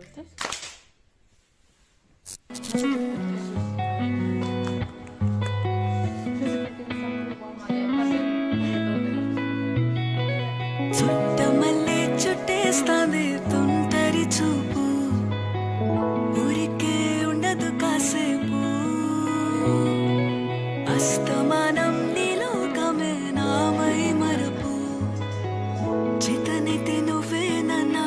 ¿viste? Chuttamalle చుట్టేస్తాంది తుంటరి చూపు ఊరికే ఉండదు కాసేపు అస్తమానం నీలోకమే నామై మరపు చితనితి నువ్వే నన్నా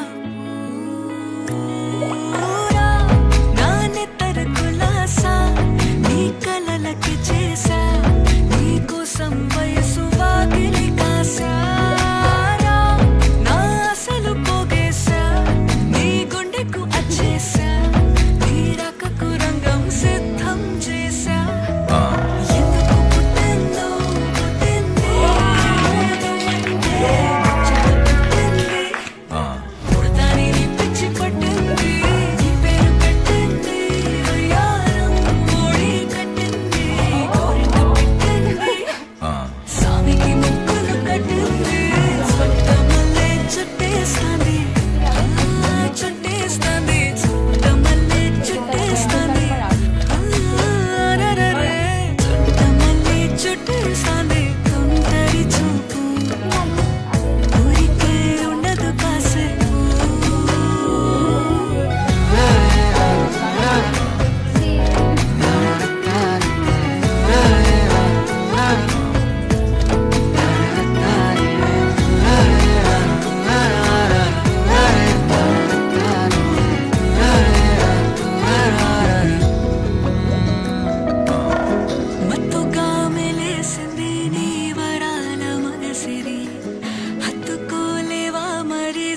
నా నెత్తర కులాసా నీ కలలకి చేసా నీ కోసం వయసు వాకిలి కాసా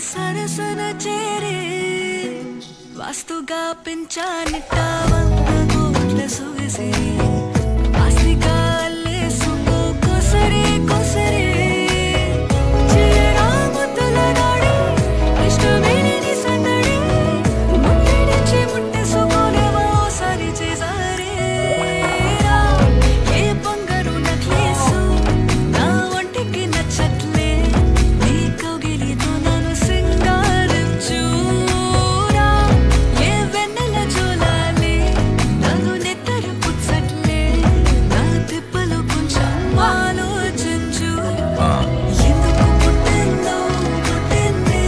సరసన చేరే వాస్తుగా పెంచానిట్ట వంద కోట్ల సొగసిరి ఆస్తిగా అల్లేసుకో కొసరే కొసరే చేయరాముతుల నాడి ఇష్టమేని సందడి ముట్టిడిచి ముట్టేసుకోలేవా ఓసారి చేసారే ఏ బంగారు నక్లేసు నా ఒంటికి నచ్చట్లే నీ కౌగిలితో నన్ను సింగారించురా ఏ వెన్నెల జోలాలి నన్ను నెత్తరు పుచ్చట్లే నా తిప్పలు కొంచెం ఆలోచించు ఎందుకు పుట్టిందో పుట్టింది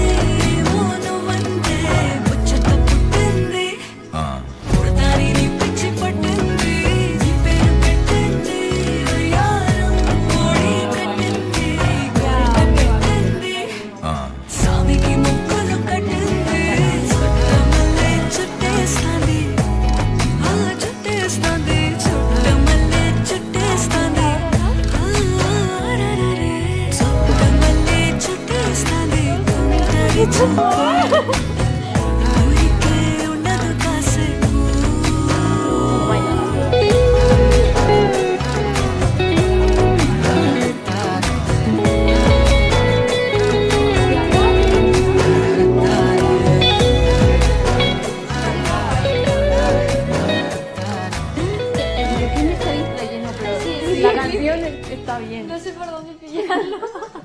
ఏమో నువ్వంటే ముచ్చట పుట్టింది పుడతాని నీ పిచ్చి పట్టింది నీ పేరు పెట్టింది అయ్యారం ఓడి కట్టింది కోరిక పెట్టింది స్వామికి ముక్కులు కట్టింది చుట్టమల్లే చుట్టేస్తాంది చుట్టేస్తాంది చుట్టమల్లే చుట్టేస్తాంది చుట్టమల్లే చుట్టేస్తాంది తుంటరి చూపు ఊరికే ఉండదు కాసేపు ¿Quién me está distrayendo? Pero la canción está bien. No sé por dónde pillarlo.